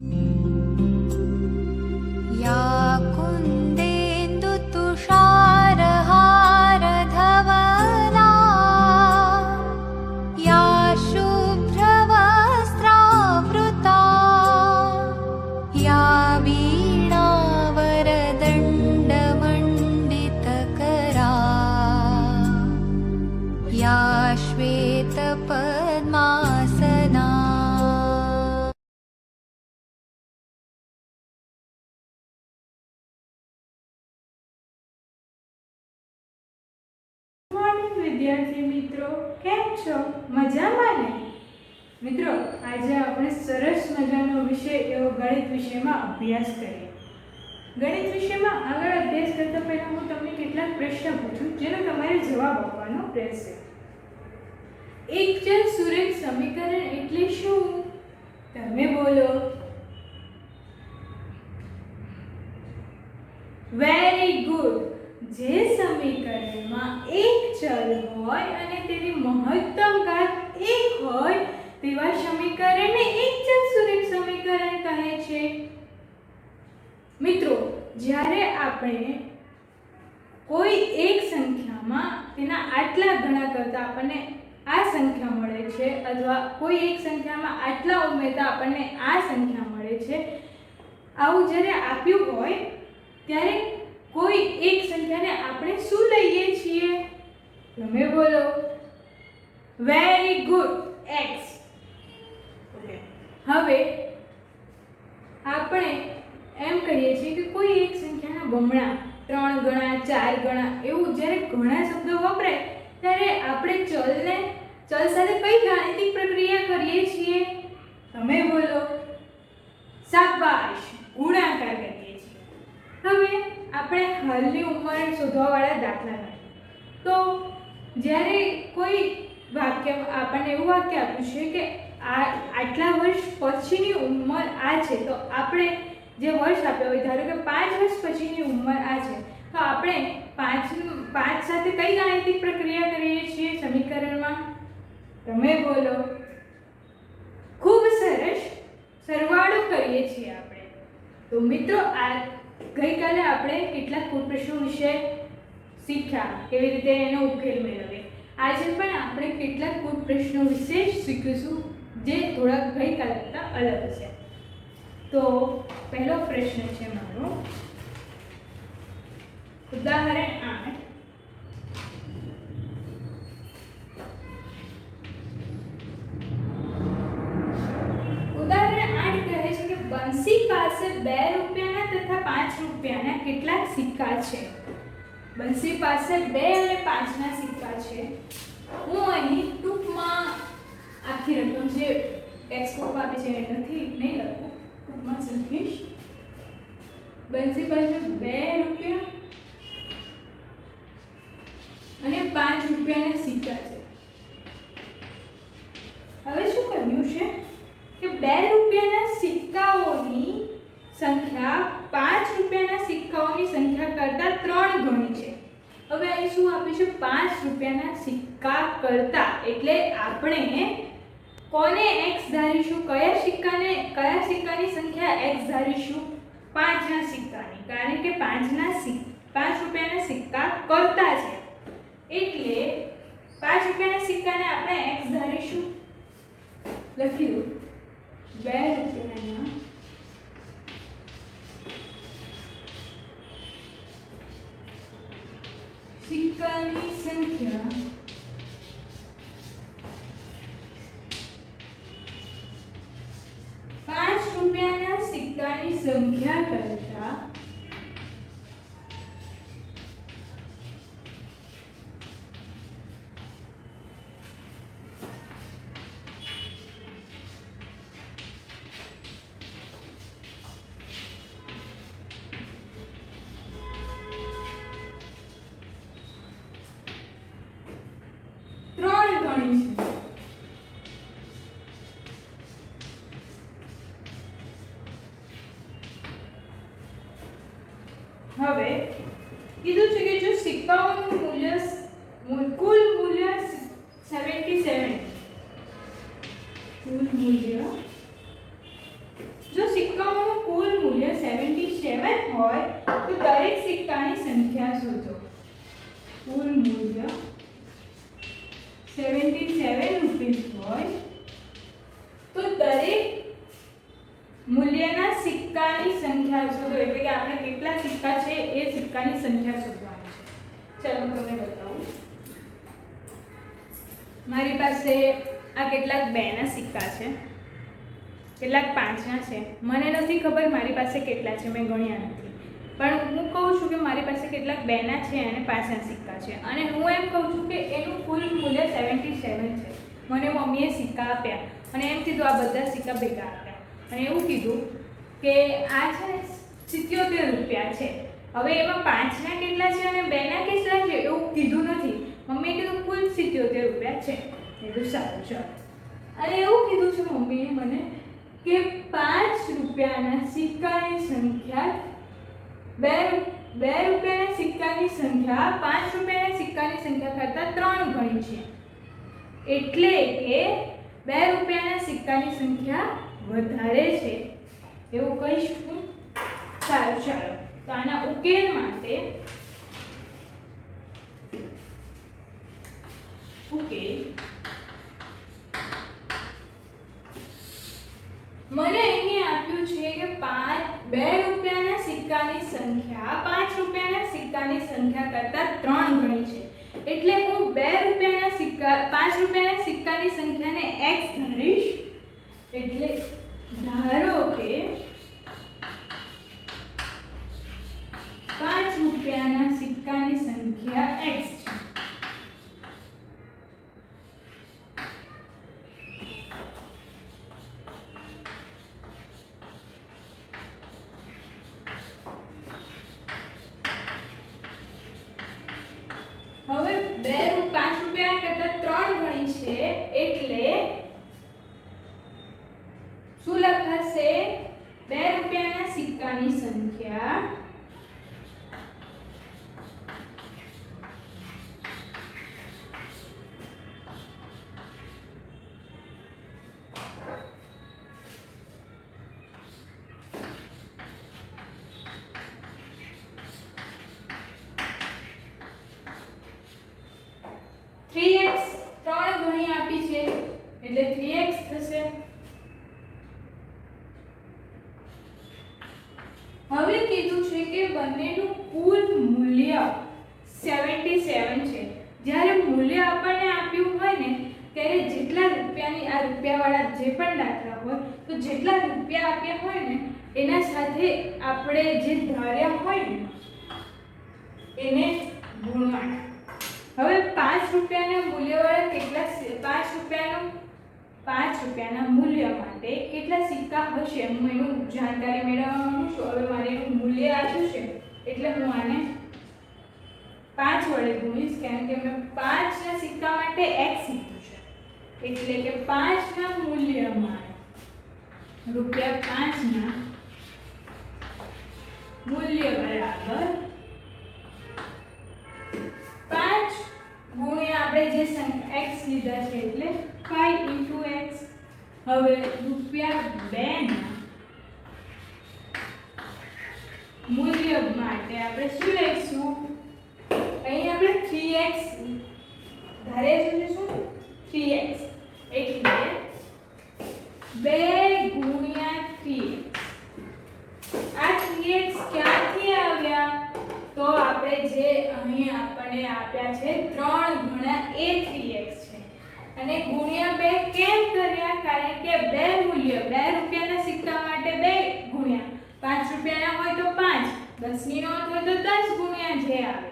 या कुन्देन्दुतुषारहारधवला या शुभ्रवस्त्रावृता या वीणावरदण्डमण्डितकरा या श्वेतपद्मासना। વિદ્યાર્થી મિત્રો, કેમ છો? મજામાં ને? મિત્રો, આજે આપણે સરસ મજાનો વિષય એવો ગણિત વિષયમાં અભ્યાસ કરીએ. ગણિત વિષયમાં આગળ અભ્યાસ કરતા પહેલા હું તમને કેટલાક પ્રશ્ન પૂછું જેનો તમારે જવાબ આપવાનો રહેશે. એકચલ સુરેખ સમીકરણ એટલે શું? તમે બોલો. Very good. જે સમીકરણમાં એક ચલ હોય અને તેની મહત્તમ ઘાત 1 હોય તેવા સમીકરણને એકચલ સુરેખ સમીકરણ કહે છે. મિત્રો, જ્યારે આપણે કોઈ એક સંખ્યામાં તેના આટલા ગણા કરતા આપણને આ સંખ્યા મળે છે અથવા કોઈ એક સંખ્યામાં આટલા ઉમેરતા આપણને આ સંખ્યા મળે છે, આવું જ્યારે આપ્યું હોય ત્યારે કોઈ એક સંખ્યાને આપણે શું લઈએ છીએ? તમે બોલો. Very good, x. ઓકે, હવે આપણે એમ કહીએ છીએ કે કોઈ એક સંખ્યાના બમણા 3 ગણા 4 ગણા એવું જ્યારે ઘણા શબ્દો વપરાય ત્યારે આપણે ચલ સાથે કઈ ગાણિતિક પ્રક્રિયા કરીએ છીએ? તમે બોલો. શાબાશ, ગુણાકાર કરીએ છીએ. હવે આપણે હાલની ઉંમર શોધવાવાળા દાખલા ગણીએ. તો જ્યારે કોઈ વાક્ય આપણને એવું વાક્ય આપ્યું છે કે આટલા વર્ષ પછીની ઉંમર આ છે, તો આપણે જે વર્ષ આપ્યા હોય, ધારો કે 5 વર્ષ પછીની ઉંમર આ છે, તો આપણે 5 સાથે કઈ ગાણિતિક પ્રક્રિયા કરીએ છીએ સમીકરણમાં? તમે બોલો. ખૂબ સરસ, સરવાળો કરીએ છીએ આપણે. તો મિત્રો, આ ગઈકાલે આપણે કેટલાક કુલ પ્રશ્નો વિશે શીખ્યા, કેવી રીતે એનો ઉકેલ મેળવીએ. આજે પણ આપણે કેટલાક કુલ પ્રશ્નો વિશે શીખીશું જે થોડા ગઈકાલે કરતાં અલગ છે. તો પહેલો પ્રશ્ન છે મારો, ઉદાહરણ 8. ઉદાહરણ 8 કહે છે કે બંસી પાસે 2 રૂપિયાના તથા 5 રૂપિયાના કેટલાક સિક્કા છે. બંસી પાસે 2 અને 5 ના સિક્કા છે. હું અહીં ટૂંકમાં આખી રકમ જે ટેક્સ્ટબુક આપે છે એનાથી નહીં લખું, ટૂંકમાં લખીશ. બંસી પાસે 2 રૂપિયા અને 5 રૂપિયાના સિક્કા છે. હવે શું કર્યું છે કે 2 રૂપિયાના સિક્કાઓની સંખ્યા 5 રૂપિયાના સિક્કાઓની સંખ્યા કરતાં 3 ગણી છે. હવે અહીં શું આપ્યું છે? 5 રૂપિયાના સિક્કા કરતાં, એટલે આપણે કોને x ધારીશું? કયા સિક્કાની સંખ્યા x ધારીશું? 5 ના સિક્કાની, કારણ કે 5 રૂપિયાના સિક્કા કરતા છે, એટલે 5 રૂપિયાના સિક્કાને આપણે x ધારીશું. લખી દો. 2 રૂપિયાના સિક્કાની સંખ્યા 5 રૂપિયાના સિક્કાની સંખ્યા કરતા 3 ગણી છે. હવે કીધું છે કે જો સિક્કાઓનું મૂલ્ય કુલ મૂલ્ય 77, કુલ મૂલ્ય જો સિક્કા રૂપીસ હોય તો દરેક મૂલ્યના સિક્કાની સંખ્યા શોધો, એટલે કે આપણે કેટલા સિક્કા છે એ સિક્કાની સંખ્યા શોધવાની છે. ચાલો હું તમને બતાવું. મારી પાસે આ કેટલાક 2 ના સિક્કા છે, કેટલાક 5 ના છે. મને નથી ખબર મારી પાસે કેટલા છે, મેં ગણ્યા નથી, પણ હું કહું છું કે મારી પાસે કેટલાક 2 ના છે અને 5 ના સિક્કા છે, અને હું એમ કહું છું કે એનું કુલ મૂલ્ય 77 છે. મને મમ્મીએ સિક્કા આપ્યા અને એમ કીધું આ બધા સિક્કા ભેગા આપ્યા અને એવું કીધું કે આ છે 77 રૂપિયા છે. હવે એમાં 5 ના કેટલા છે અને 2 ના કેટલા છે એવું કીધું નથી. મમ્મીએ કીધું કુલ 77 રૂપિયા છે. એ સારું છે. અને એવું કીધું છે મમ્મીએ મને કે 5 રૂપિયાના સિક્કાની સંખ્યા 2 રૂપિયાના સિક્કાની સંખ્યા 5 રૂપિયાના સિક્કાની સંખ્યા કરતાં 3 ગણી છે, એટલે કે 2 રૂપિયાના સિક્કાની સંખ્યા વધારે છે એવું કહીશું. સારું, ચાલો તો આના ઉકેલ માટે ઉકેલ મને અહીં આપ્યું છે કે 2 રૂપિયાના સિક્કાની સંખ્યા 5 રૂપિયાના સિક્કાની સંખ્યા કરતાં 3 ગણી છે, એટલે હું 2 રૂપિયાના સિક્કા 5 રૂપિયાના સિક્કાની સંખ્યાને x ધરીશ. એટલે ધારો કે 5 રૂપિયાના સિક્કાની સંખ્યા x છે. હવે 5 રૂપિયા કરતાં 3 ગણી છે, એટલે શું લખાશે? 2 રૂપિયાના સિક્કાની સંખ્યા x 3 ગણી આપી છે એટલે 3x થશે. હવે કીધું છે કે બંનેનું કુલ મૂલ્ય 77 છે. જ્યારે મૂલ્ય આપણને આપ્યું હોય ને ત્યારે જેટલા રૂપિયાની આ રૂપિયાવાળા જે પણ દાખલા હોય તો જેટલા રૂપિયા આપ્યા હોય ને એના સાથે આપણે જે ધાર્યા હોય ને એને ગુણવાના. હવે 5 રૂપિયાના મૂલ્યવાળા કેટલા 5 રૂપિયાના મૂલ્ય માટે કેટલા સિક્કા હશે હું એનું જાણકારી મેળવવાનું છું. હવે મારે એનું મૂલ્ય આપ્યું છે એટલે હું આને 5 વડે ગુણીશ, કારણ કે મેં 5 ના સિક્કા માટે x લીધું છે, એટલે કે 5 ના મૂલ્યમાં રૂપિયા 5 ના મૂલ્ય બરાબર 5 ગુણ્યા આપણે જે સંખ્યા x લીધા છે એટલે 5 × x. હવે રૂપિયા 2 ના મૂલ્ય માટે આપણે શું લઈશું? અહીં આપણે 3x ધારે શું 3x, એટલે 2 ગુણ્યા 3x. આ 3x ક્યાંથી આવ્યા? તો આપણે જે અહીં આપણને આપ્યા છે 3 ગણા એ 3x છે, અને ગુણ્યા 2 કેમ કર્યા? કારણ કે 2 મૂલ્ય 2 રૂપિયાના સિક્કા માટે 2 ગુણ્યા 5 રૂપિયાના હોય તો 5, 10 ની નોટ હોય તો 10 ગુણ્યા જે આવે,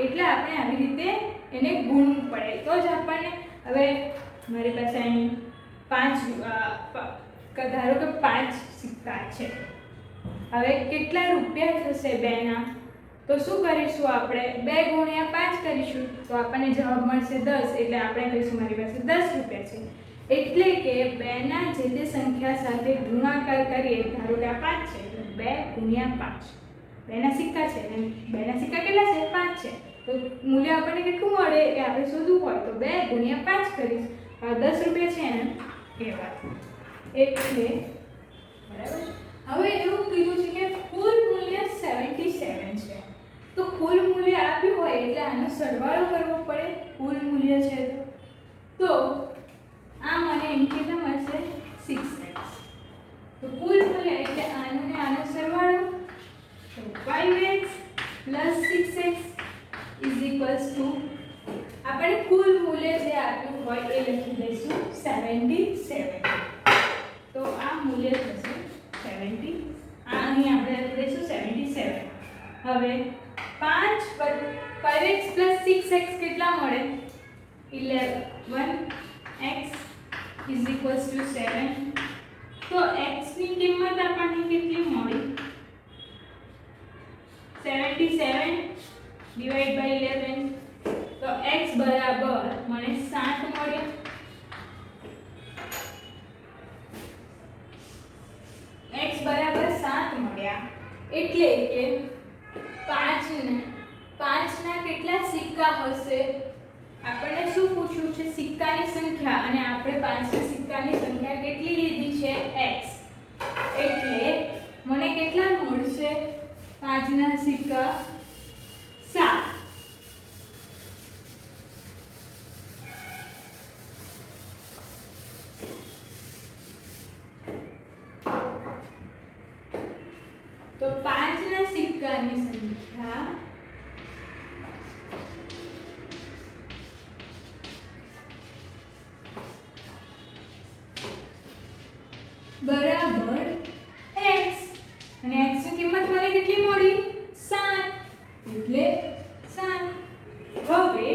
એટલે આપણે આવી રીતે એને ગુણવું પડે તો જ આપણને. હવે મારી પાસે અહીં 5 ધારો કે 5 સિક્કા છે. હવે કેટલા રૂપિયા થશે 2 ના? તો શું કરીશું? આપણે 2 ગુણ્યા 5 કરીશું તો આપણને જવાબ મળશે 10, એટલે આપણે કહીશું મારી પાસે 10 રૂપિયા છે. એટલે કે 2 ના જે તે સંખ્યા સાથે ગુણાકાર કરીએ, ધારો કે આ 5 છે એટલે 2 ગુણ્યા 5, 2 ના સિક્કા છે અને 2 ના સિક્કા કેટલા છે? 5 છે. તો મૂલ્ય આપણને કેટલું મળે એ આપણે શોધવું હોય તો 2 ગુણ્યા 5 કરીશ. 10 રૂપિયા છે ને એ વાત એટલે બરાબર. હવે એવું કીધું છે કે કુલ મૂલ્ય 77 છે. તો કુલ મૂલ્ય આપ્યું હોય એટલે આનો સરવાળો કરવો પડે. કુલ મૂલ્ય છે તો તો આ મને અહીં કેટલા મળશે 6x. તો કુલ મૂલ્ય એટલે આનો ને આનો સરવાળો, તો 5x + 6x = આપણે કુલ મૂલ્ય જે આપ્યું હોય એ લખી દઈશું 77. તો આ મૂલ્ય થશે 70. આ અહીં આપણે લખી દઈશું 77. હવે 5x + 6x કેટલા મળે? 11x = 7. તો x ની કિંમત આપણને કેટલી મળી? 77 / 11. તો x બરાબર મને 7 મળ્યા. x બરાબર 7 મળ્યા. એટલે કે 5 ના કેટલા સિક્કા હશે? આપણને શું પૂછ્યું છે? સિક્કાની સંખ્યા, અને આપણે 5 ના સિક્કાની સંખ્યા કેટલી લીધી છે? x. એટલે મને કેટલા મળશે? 5 ના સિક્કા 7. તો 5 ના સિક્કાની સંખ્યા બરાબર x, અને x ની કિંમત મને કેટલી મળી? 7. એટલે 7. હવે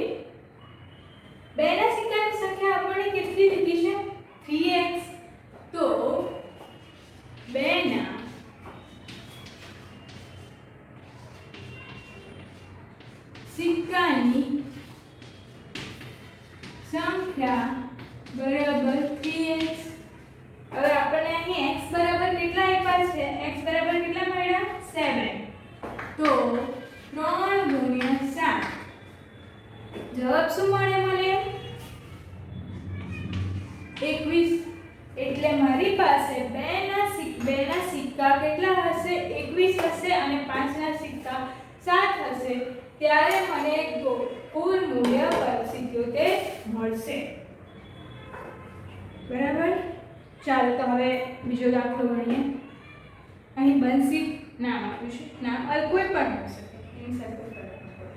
બે ના સિક્કાની સંખ્યા આપણને કેટલી લીધી છે? 3x. તો 2 ના સિક્કાની સંખ્યા બરાબર 3x. હવે આપણને અહીં x બરાબર કેટલા આપ્યા છે? x બરાબર કેટલા મળ્યા? 7. તો 3 × 7 જવાબ શું મળે મને? 21. એટલે મારી પાસે બે ના સિક્કા કેટલા હશે? 21 હશે, અને 5 ના સિક્કા 7 હશે. ત્યારે મને કુલ મૂલ્ય 77 મળશે. બરાબર. ચાલો તો હવે બીજો દાખલો ગણીએ. અહીં બંસી નામ આપ્યું છે. નામ કોઈ પણ હોઈ શકે, એની સાથે કોઈ ફરક ન પડે.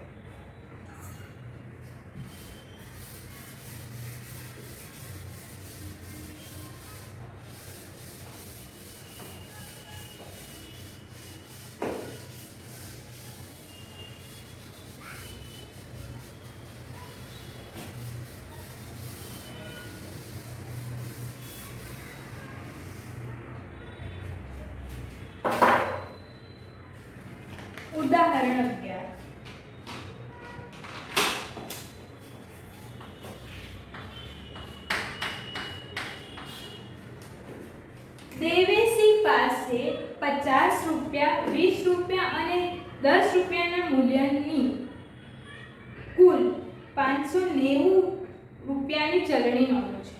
ઉદાહરણ 11. દેવેશી પાસે 50 રૂપિયા, 20 રૂપિયા અને 10 રૂપિયાના મૂલ્યની કુલ 590 રૂપિયાની ચલણી નોટો છે.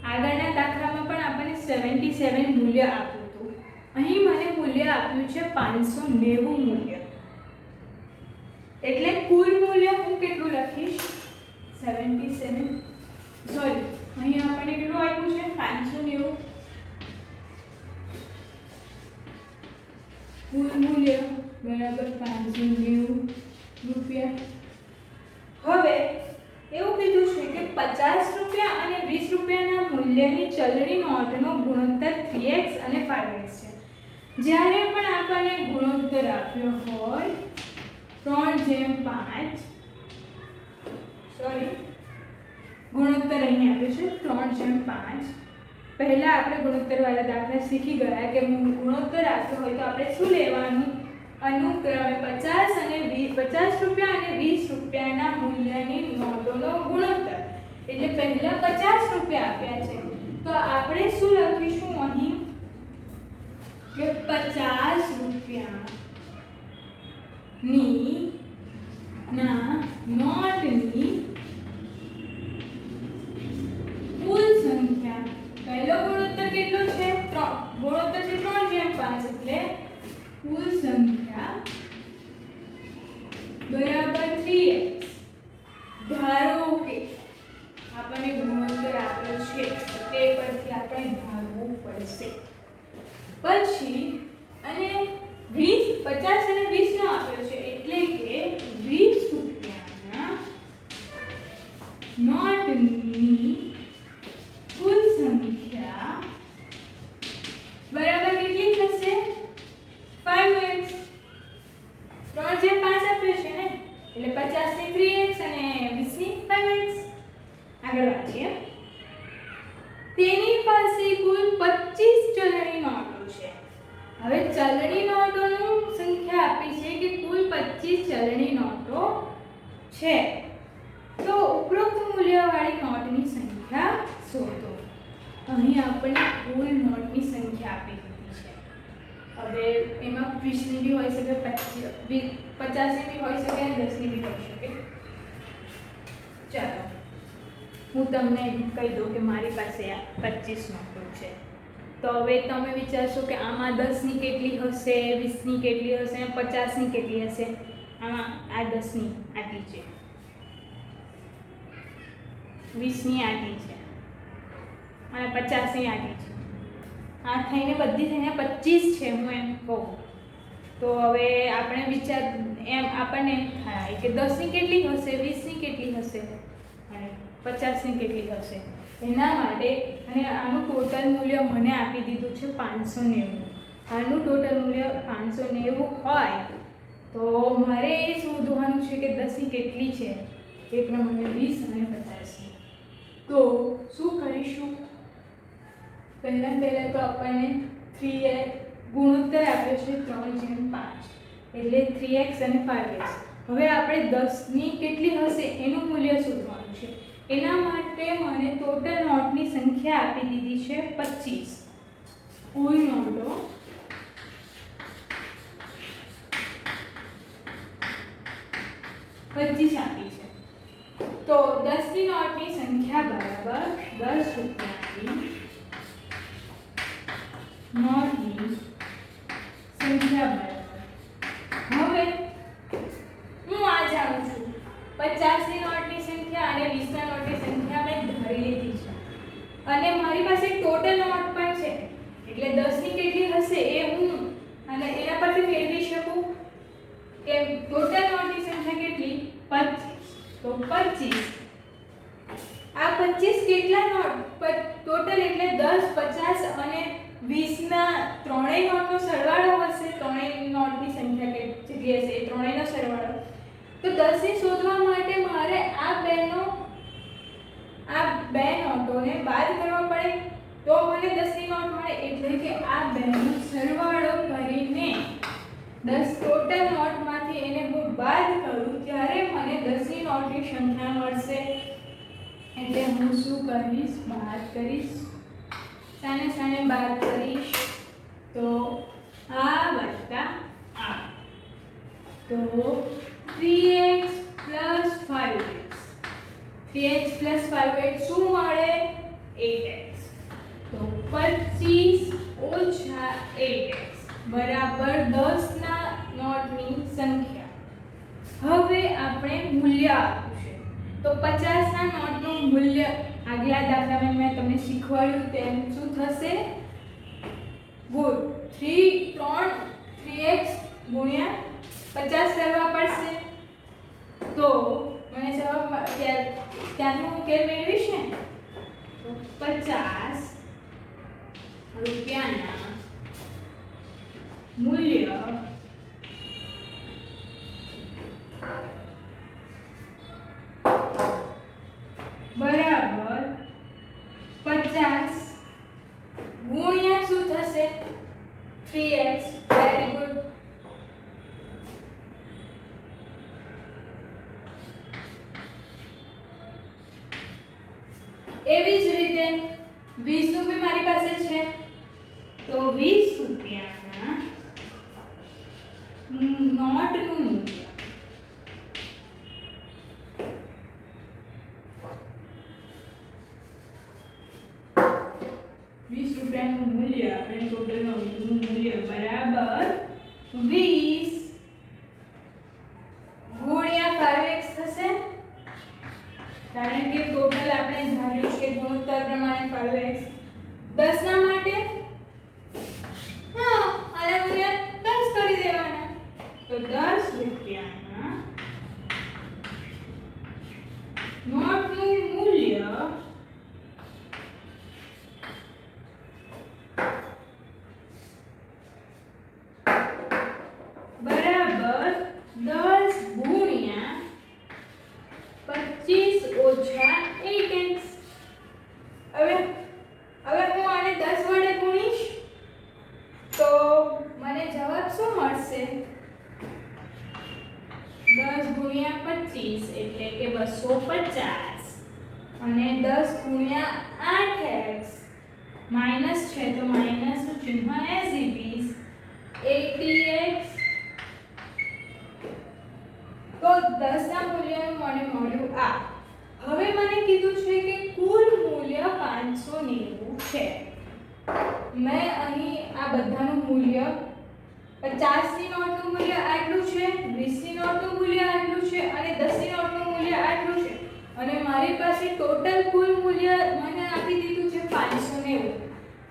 આગળના દાખલામાં પણ આપણને 77 મૂલ્ય આપ્યું હતું. અહીં મને મૂલ્ય આપ્યું છે 590 મૂલ્ય. એટલે કુલ મૂલ્ય હું કેટલું લખીશ? 77. સોરી, અહીં આપણને કેટલું આપ્યું છે? 590. કુલ મૂલ્ય બરાબર 590 રૂપિયા. હવે એવું કીધું છે કે 50 રૂપિયા અને 20 રૂપિયાના મૂલ્યની ચલણી નોટનો ગુણોત્તર 3x અને 5x છે. જ્યારે પણ આપણને ગુણોત્તર આપ્યો હોય 3:5, સોરી, ગુણોત્તર અહીં આપ્યો છે 3:5. પહેલા આપણે ગુણોત્તર વાળા દાખલા શીખી ગયા કે ગુણોત્તર આપ્યો હોય તો આપણે શું લેવાનું? અનુક્રમે 50 રૂપિયા અને 20 રૂપિયાના મૂલ્યની નોટોનો ગુણોત્તર. એટલે પહેલા 50 રૂપિયા આપ્યા છે તો આપણે શું લખીશું અહીં કે 50 રૂપિયાની નોટની કુલ સંખ્યા. પહેલો ગુણોત્તર કેટલો છે? 3. ગુણોત્તર છે 3:5 એટલે કુલ સંખ્યા બરાબર 3x. ધારો કે આપણને ગુણોત્તર ભાગવું પડશે. પછી અને 20, 50 અને 20 નો આપ્યો છે એટલે કે 20 રૂપિયાના નોટની કુલ સંખ્યા બરાબર કેટલી થશે? 5x. 3 જે 5 આપ્યો છે ને એટલે 50 ની 3x અને 20 ની 5x. આગળ વાંચીએ. તેની પાસે કુલ 25 ચલણી નોટો છે. હવે ચલણી નોટોની સંખ્યા આપી છે કે કુલ 25 ચલણી નોટો છે. તો ઉપરોક્ત મૂલ્યવાળી નોટની સંખ્યા શોધો. અહીં આપણે કુલ નોટની સંખ્યા આપી દીધી છે. હવે એમાં 20 ની બી હોઈ શકે, 50 ની બી હોઈ શકે અને 10 ની બી હોઈ શકે. ચાલો હું તમને કહી દઉં કે મારી પાસે આ 25 નોટો છે. તો હવે તમે વિચારશો કે આમાં 10 ની કેટલી હશે, 20 ની કેટલી હશે અને 50 ની કેટલી હશે. આમાં આ 10 ની આટલી છે, 20 ની આટલી છે અને 50 ની આટલી છે. આ થઈને બધી થઈને 25 છે હું એમ કહું. તો હવે આપણે વિચાર એમ આપણને એમ થાય કે 10 ની કેટલી હશે, 20 ની કેટલી હશે અને 50 ની કેટલી હશે. એના માટે અને આનું ટોટલ મૂલ્ય મને આપી દીધું છે 590. આનું ટોટલ મૂલ્ય 590 હોય તો મારે એ શોધવાનું છે કે 10 ની કેટલી છે એ પ્રમાણે 20 અને 50 ની. તો શું કરીશું? પહેલા તો આપણને 3x ગુણોત્તર આપ્યો છે 3/5 એટલે 3x અને 5x. હવે આપણે 10 ની કેટલી હશે એનું મૂલ્ય શોધવાનું છે. એના માટે મને ટોટલ નોટની સંખ્યા આપી દીધી છે 25. કુલ નોટો 25 આપી છે. તો 10 ની નોટની સંખ્યા બરાબર 10 રૂપિયાની નોટની સંખ્યા બરાબર. હવે હું આ જાણું છું 50 ની નોટની સંખ્યા અને 20 ના નોટની સંખ્યા મેં ધરી લીધી છે અને મારી પાસે ટોટલ નોટ પણ છે એટલે 10 ની કેટલી હશે એ હું અને એના પરથી મેળવી શકું કે ટોટલ નોટની સંખ્યા કેટલી? 25. તો 25 આ 25 કેટલા નોટ ટોટલ એટલે 10, 50 અને 20 ના ત્રણેય નોટનો સરવાળો હશે. ત્રણેય નોટની સંખ્યા કેટલી હશે એ ત્રણેયનો સરવાળો. તો 10 ને શોધવા માટે મારે આ બે નોટોને બાદ કરવા પડે તો મને 10 ની નોટ મળે. એટલે કે આ બેનો સરવાળો કરીને 10 ટોટલ નોટમાંથી એને હું બાદ કરું ત્યારે મને 10 ની નોટની સંખ્યા મળશે. એટલે હું શું કરીશ? બાદ કરીશ. સાને સાને બાદ કરીશ તો આ વત્તા આ. તો 3x 5x 3x 5x શું મળે? 8x. તો 25 ઓછા 8x બરાબર 10 ના નોટની સંખ્યા. હવે આપણે મૂલ્ય આપ્યું છે તો 50 ના નોટનું મૂલ્ય આગલા દાખલામાં મેં તમને શીખવાડ્યું તેમ શું થશે? ગુણ 3x ગુણ્યા 50 કરવા પડશે. તો મને જવાબ ત્યાંનો ઉકેલ મેળવીશ ને. તો 50 રૂપિયાના મૂલ્ય બરાબર 50 ગુણ્યા શું થશે? 3x. Very good. એવી જ રીતે 20 નું બી મારી પાસે છે તો 20 રૂપિયાના નોટનું મૂલ્ય આપણે ટોટલ નોટનું મૂલ્ય બરાબર 20 ગુણ્યા 5x થશે. કારણ કે ટોટલ આપણે ધાર્યું છે ગુણોત્તર પ્રમાણે 5x. 10 ના શું મળશે? 10 ગુણ્યા 25 એટલે કે 250 અને 10 ગુણ્યા 8x માઈનસ છે તો માઈનસ નું ચિહ્ન એઝ ઇટ ઇઝ 80x. તો 10 ના મૂલ્યનું મને મળ્યું આ. હવે મને કીધું છે કે કુલ મૂલ્ય 590 છે. મેં અહીં આ બધાનું મૂલ્ય 50 ની નોટનું મૂલ્ય આટલું છે, 20 ની નોટનું મૂલ્ય આટલું છે અને 10 ની નોટનું મૂલ્ય આટલું છે અને મારી પાસે ટોટલ કુલ મૂલ્ય મને આપી દીધું છે 590.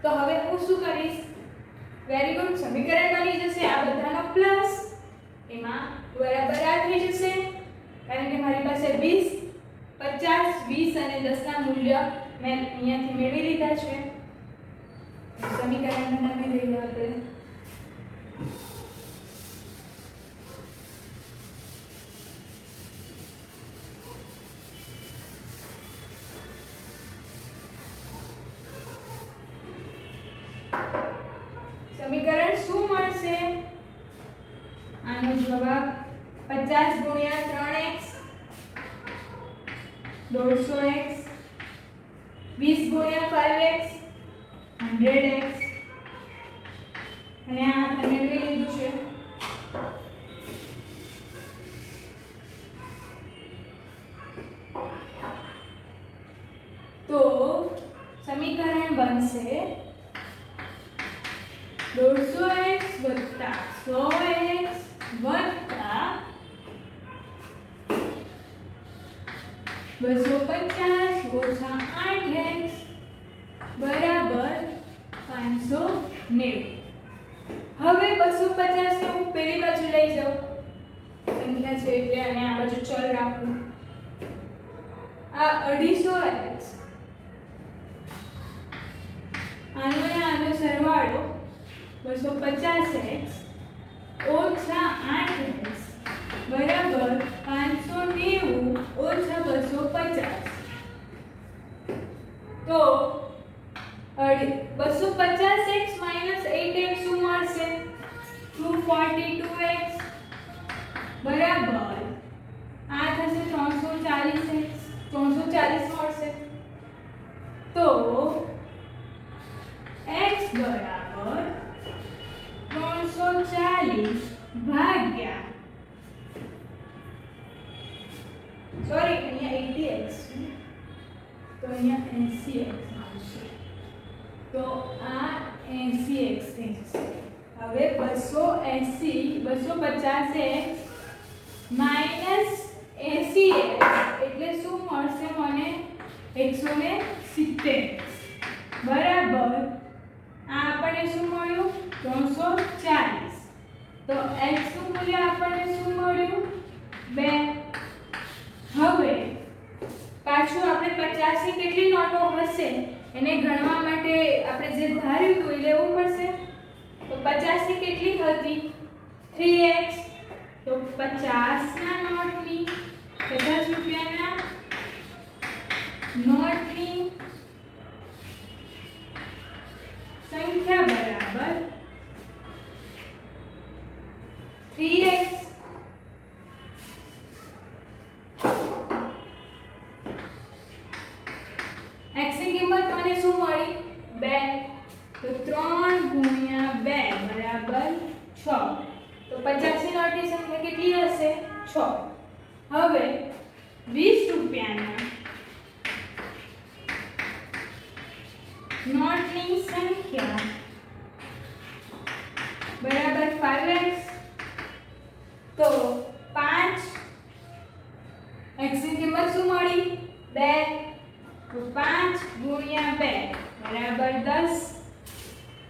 તો હવે હું શું કરીશ? વેરી ગુડ, સમીકરણ બની જશે આ બધાનો પ્લસ, એમાં બરાબર આ થઈ જશે કારણ કે મારી પાસે 20, 50, 20 અને 10 ના મૂલ્ય મેં અહીંયાથી મેળવી લીધા છે. સમીકરણ બનાવી દઈએ આપણે. સમીકરણ શું મળશે? આનો જવાબ 50 ગુણ્યા 3x 150x 20 ગુણ્યા 5x 100x અને આ તમે મેળવી લીધું છે. તો સમીકરણ બનશે 150x વત્તા 100x વત્તા 250 ઓછા 8x બરાબર 590. હવે 250 ને હું પેલી બાજુ લઈ જાઉં, સંખ્યા છે એટલે અને આ બાજુ ચલ રાખું. આ 250x આનો ને આનો સરવાળો 250x ઓછા 8x બરાબર 590 ઓછા 250. તો 250x માઈનસ 8x શું મળશે? 242x બરાબર આ થશે 340x 340 મળશે. તો x બરાબર 340 ભાગ્યા સોરી અહીંયા 80x તો અહીંયા 80x આવશે. તો આ 80x થઈ જશે. હવે 250x માઈનસ 80x એટલે શું મળશે મને? 170 બરાબર આ આપણને શું મળ્યું? 340. તો x નું મૂલ્ય આપણને શું મળ્યું? 2. હવે પાછું આપણે 50 ની કેટલી નોટો હશે એને ગણવા માટે આપણે જે ધાર્યું હતું એ લેવું પડશે. તો 50 ની કેટલી હતી? 3x. તો 50 ના નોટની 50 રૂપિયાના નોટની સંખ્યા બરાબર 3x. x ની કિંમત મને શું મળી? 2. તો 3 ગુણ્યા 2 બરાબર 6. તો 50 ની નોટની સંખ્યા કેટલી હશે? 6. હવે 20 રૂપિયાના નોટની સંખ્યા બરાબર 5x. તો 5 x ની કિંમત શું મળી? 2. તો 5 ગુણ્યા 2 બરાબર 10.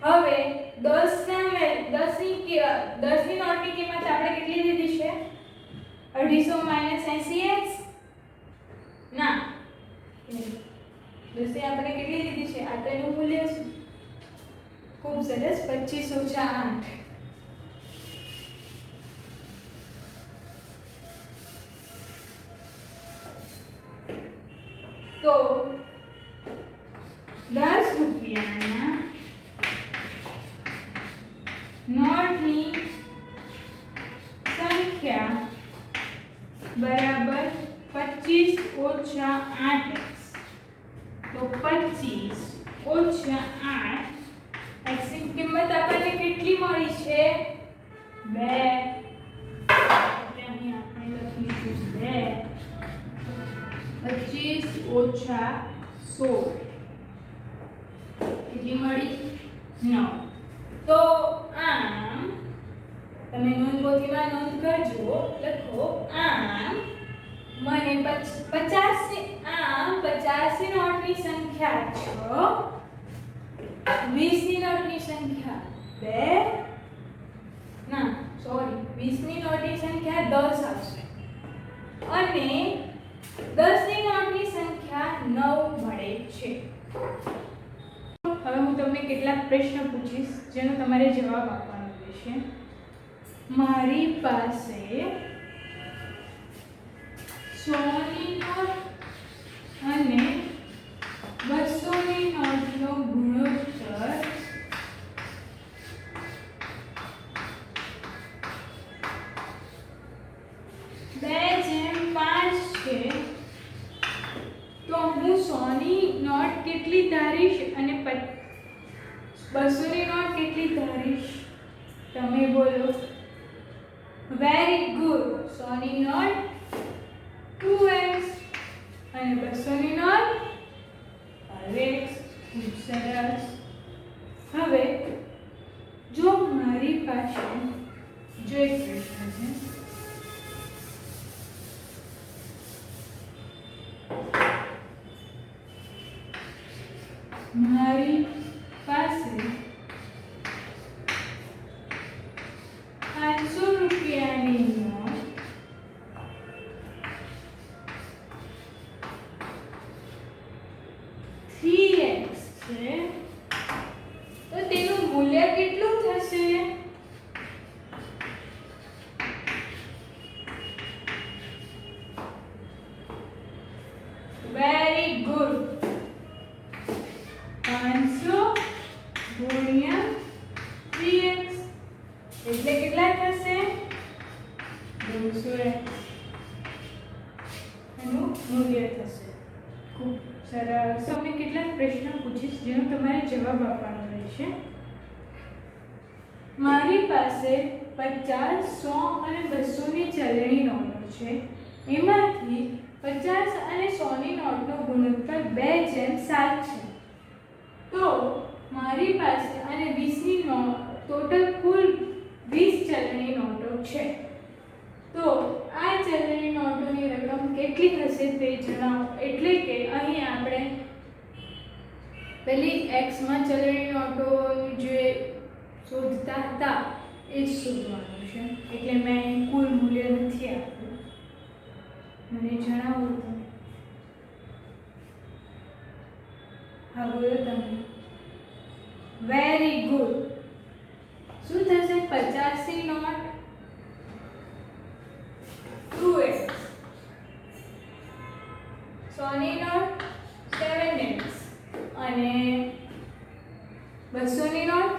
હવે 10 ની નોટની કિંમત આપણે કેટલી લીધી છે? 250 માઈનસ 80x ના 10 ની આપણે કેટલી લીધી છે? આ તો એનું મૂલ્ય છે. ખૂબ સરસ, 25 ઓછા 8. તો 10 રૂપિયાના નોટની 25 ઓછા 8x, તો 25 ઓછા 8 x ની કિંમત આપણને કેટલી મળી છે? 2. એટલે અહીં આપણે લખીશું 2. 25 ઓછા 16 કેટલી મળી? 9. તો આમ તમે નોંધપોથીમાં નોંધ કરજો, લખો આમ મને 50 ની નોટની સંખ્યા 6, 20 ની નોટની સંખ્યા 2, ના સોરી 20 ની નોટની સંખ્યા 10 આવશે અને 10 ની નોટની સંખ્યા 9 મળે છે. હવે હું તમને કેટલાક પ્રશ્ન પૂછીશ જેનો તમારે જવાબ આપવાનો રહેશે. મારી પાસે 100 ની નોટ અને 200 ની નોટનો ગુણોત્તર 2:5 છે. તો હું 100 ની નોટ કેટલી ધારીશ અને 200 ની નોટ કેટલી ધારીશ? તમે બોલો. Very good. 100 ની નોટ 2x અને 200 ની નોટ 5x. ખૂબ સરસ. હવે જો મારી પાસે જો એક પ્રશ્ન છે. મારી પાસે 500 રૂપિયાની નોટ 3x છે, તો તેનું મૂલ્ય કેટલું થશે? Very good. 500 ગુણ્યા 3x એટલે કેટલા થશે? 200x એનું મૂલ્ય થશે. ખૂબ સરસ. તમને કેટલાક પ્રશ્ન પૂછીશ જેનો તમારે જવાબ આપવાનો રહેશે. મારી પાસે 50, 100 અને 200 ની ચલણી નોટો છે. એમાંથી 50 અને 100 ની નોટનો ગુણોત્તર 2:7 છે. તો મારી પાસે અને 20 ની નોટ ટોટલ કુલ 20 ચલણી નોટો છે. તો આ ચલણી નોટોની રકમ કેટલી હશે તે જણાવો. એટલે કે અહીં આપણે પેલી x માં ચલણી નોટો જે શોધતા હતા એ જ શોધવાનું છે. એટલે મેં અહીં કુલ મૂલ્ય નથી આપ્યું. મને જણાવો તમે. હા બોલો તમે. Very good. શું થશે? 50 ની નોટ 2x, 100 ની નોટ 7x અને 200 ની નોટ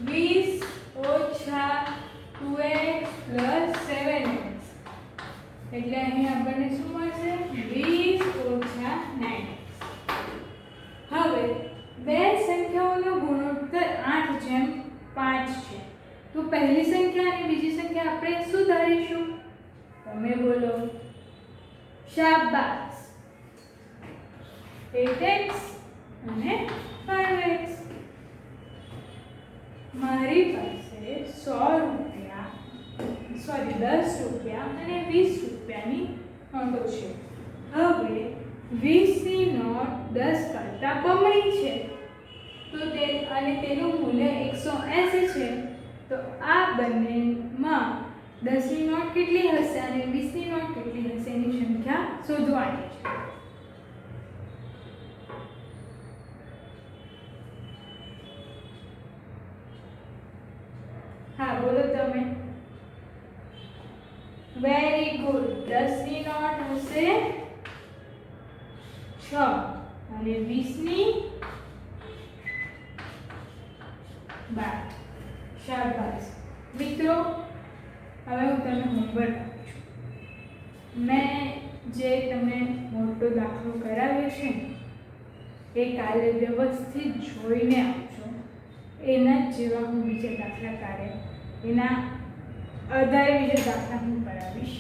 20 ઓછા 2x પ્લસ 7x એટલે અહીં આપણને શું મળશે? 20 ઓછા 9x. હવે બે સંખ્યાઓનો ગુણોત્તર 8:5 છે. તો પહેલી સંખ્યા અને બીજી સંખ્યા આપણે શું ધારીશું? તમે બોલો. શાબાશ. 8x અને 5x. મારી પાસે 100 રૂપિયા 10 રૂપિયા અને 20 રૂપિયાની નોટો છે. હવે 20 ની નોટ 10 કરતાં બમણી છે. તો તેનું મૂલ્ય 180 છે. તો આ બંનેમાં 10 ની નોટ કેટલી હશે અને 20 ની નોટ કેટલી હશે એની સંખ્યા શોધવાની છે. હા બોલો તમે. Very good. 10 ની નોટ હશે 6 અને 20 ની 12. શાબાશ. મિત્રો હવે હું તમને હોમવર્ક આપું છું. મેં જે તમને મોટો દાખલો કરાવ્યો છે ને, એ કાલે વ્યવસ્થિત જોઈને આવજો. એના જ જેવા હું બીજા દાખલા કાઢે એના આધારે બીજા દાખલા હું કરાવીશ.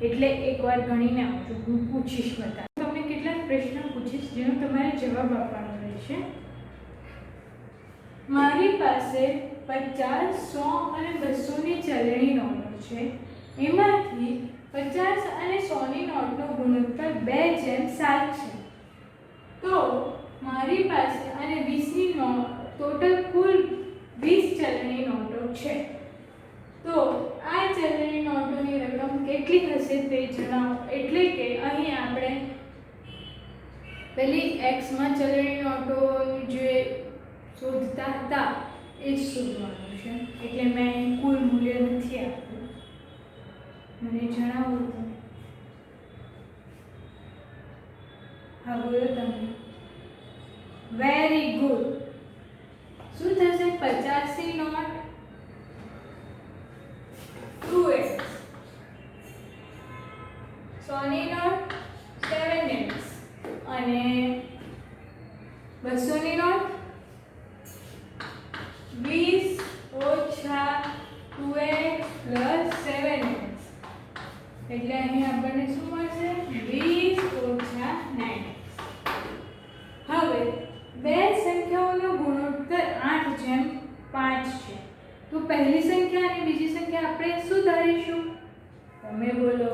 એટલે એકવાર ગણીને આવજો. હું પૂછીશ બધા. તમને કેટલાક પ્રશ્નો પૂછીશ જેનો તમારે જવાબ આપવાનો રહેશે. મારી પાસે 50, 100 અને 200 ની ચલણી નોટો છે. એમાંથી 50 અને 100 ની નોટનો ગુણોત્તર 2:7 છે. તો મારી પાસે અને 20 ની નોટ ટોટલ કુલ 20 ચલણી નોટો છે. તો આ ચલણી નોટોની રકમ કેટલી હશે તે જણાવો. એટલે કે અહીં આપણે પેલી x માં ચલણી નોટો જે શોધતા હતા એ જ શોધવાનું છે. એટલે મેં અહીં કુલ મૂલ્ય નથી આપ્યું. મને જણાવો તો. હા બોલો તમે. Very good. શું થશે? 50 ની નોટ 2x, 100 ની નોટ 7x અને 200 ની નોટ 20 ઓછા 2x પ્લસ 7x. એટલે અહીં આપણને શું મળશે? 20 ઓછા 9x. હવે બે સંખ્યાઓનો ગુણોત્તર 8:5 છે. તો પહેલી સંખ્યા અને બીજી સંખ્યા આપણે શું ધારીશું? તમે બોલો.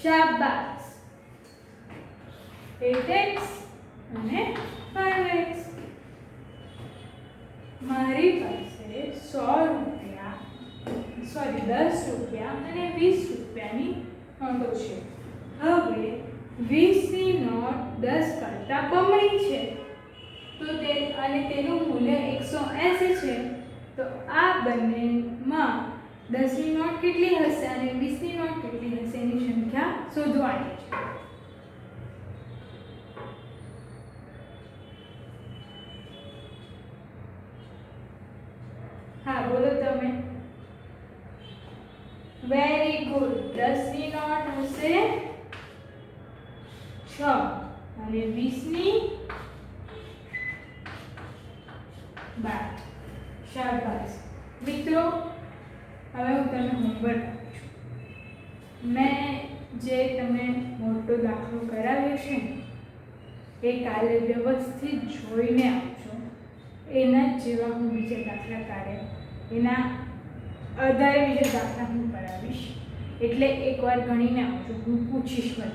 શાબાશ. 8x અને 5x. મારી પાસે 10 રૂપિયા અને 20 રૂપિયાની નોટો છે. હવે 20 ની નોટ 10 કરતાં બમણી છે. તો તેનું મૂલ્ય 180 છે. તો આ બંનેમાં 10 ની નોટ કેટલી હશે અને 20 ની નોટ કેટલી હશે એની સંખ્યા શોધવાની છે. હા બોલો તમે. Very good. 10 ની નોટ હશે 6 અને 20 ની 12. શાબાશ. મિત્રો હવે હું તમને હોમવર્ક આપું છું. મેં જે તમને મોટો દાખલો કરાવ્યો છે ને, એ કાલે વ્યવસ્થિત જોઈને આવજો. એના જ જેવા હું બીજા દાખલા કાઢે એના આધારે બીજા દાખલા હું કરાવીશ. એટલે એકવાર ગણીને આવજો. હું પૂછીશ બધા.